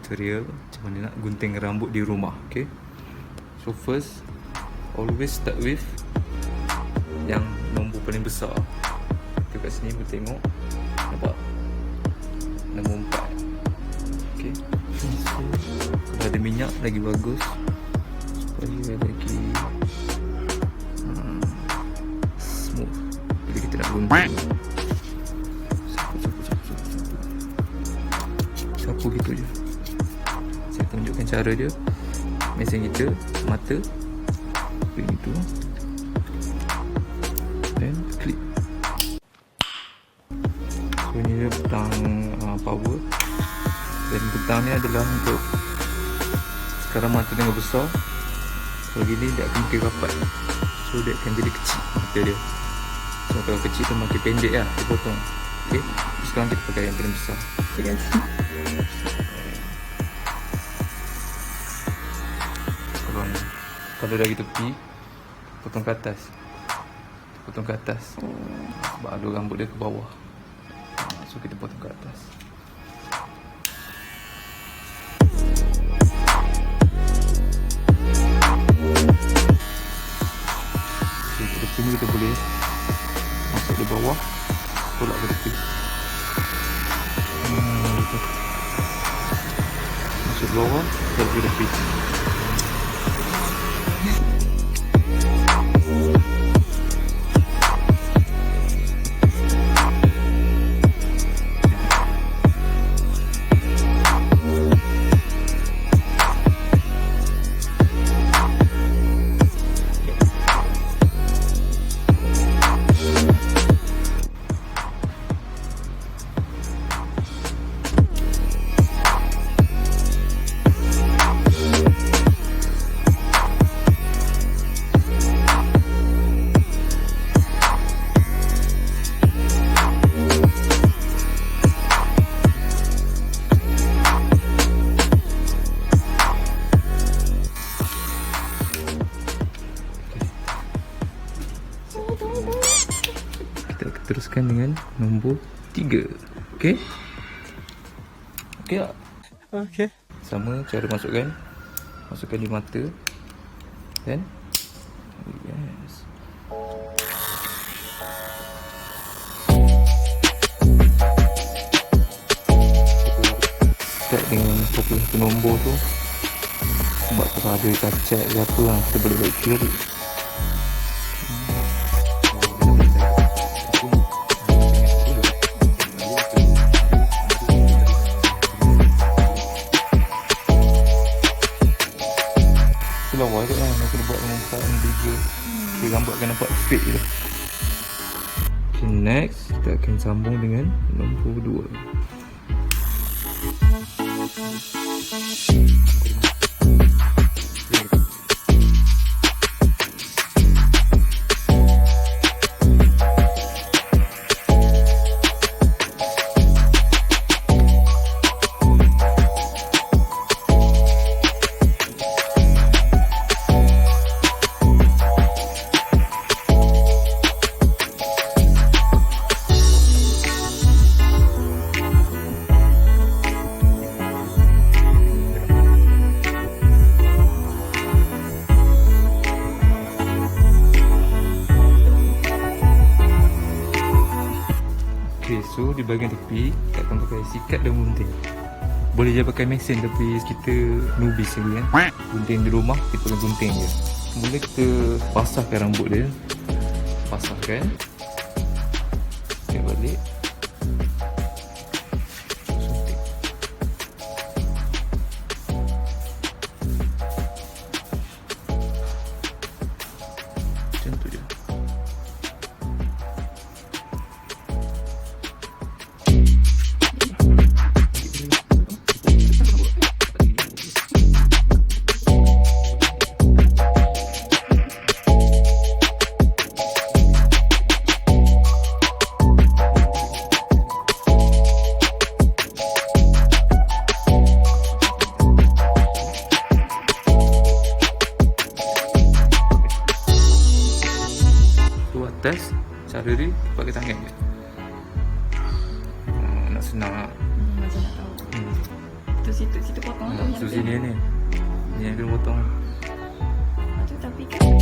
tutorial macam mana nak gunting rambut di rumah. Okay, so first always start with yang nombor paling besar. Kat sini boleh tengok, nampak nombor 4. Okay, so kalau ada minyak lagi bagus supaya lagi smooth bila kita nak gunting. Sapu gitu je. Saya tunjukkan cara dia. Mesin kita, mata begitu, dan clip. So ni dia petang power, dan petang ni adalah untuk sekarang mata tengah besar. Kalau gini dia akan makin rapat, so dia akan jadi kecil mata dia. So kalau kecil tu makin pendek lah, dia potong. Okay, sekarang kita pakai yang paling besar. Okay guys, kalau dari tepi, potong ke atas. Potong ke atas sebab ada rambut dia ke bawah, so kita potong ke atas. So ke tepi ni kita boleh masuk di bawah, tolak ke tepi. Masuk ke bawah, tolak ke tepi. Teruskan dengan nombor 3. Okey? Okey tak? Okey. Sama cara masukkan. Masukkan di mata. Dan yes. Start dengan satu nombor tu. Sebab kalau ada kacat ke apa lah, kita boleh buat kiri. Lawa tu kan, aku buat dengan 4 3. Okay, rambut akan nampak fake je. Okay, next kita akan sambung dengan nombor 2. Okay, so di bahagian tepi kita akan pakai sikat dan gunting. Boleh je pakai mesin, tapi kita newbies lagi kan. Gunting di rumah kita boleh gunting je. Mula kita basahkan rambut dia. Basahkan. Okay, balik. Suntik. Macam tu je. Test cara dia pakai tangan je. Nak senang lah. Macam nak tahu. Tu situ situ potong Ya, so sini ni. Ni yang kena potong. tu tapi kan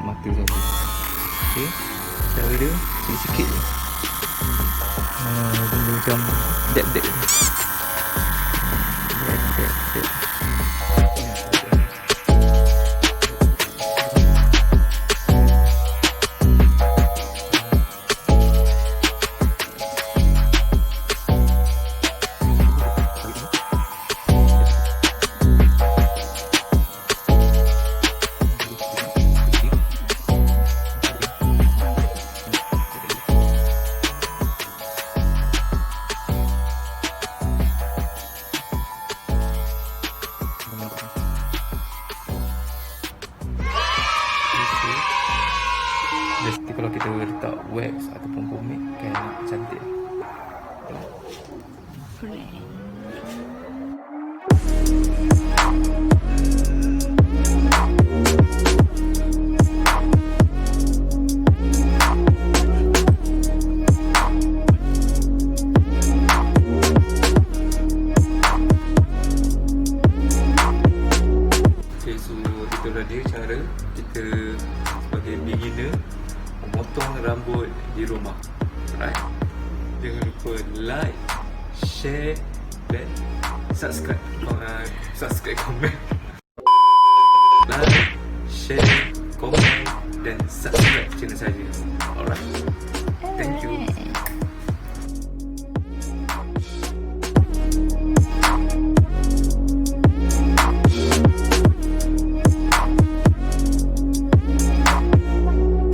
mata saja. Okey. Cara dia sikit-sikit je. Dia macam dab-dab. Dab. Jadi kalau kita letak wax ataupun pomade kan cantik. Correct. Okay, so itulah dia cara kita sebagai beginner memotong rambut di rumah. Right? Jangan lupa like, share dan subscribe. Subscribe, komen.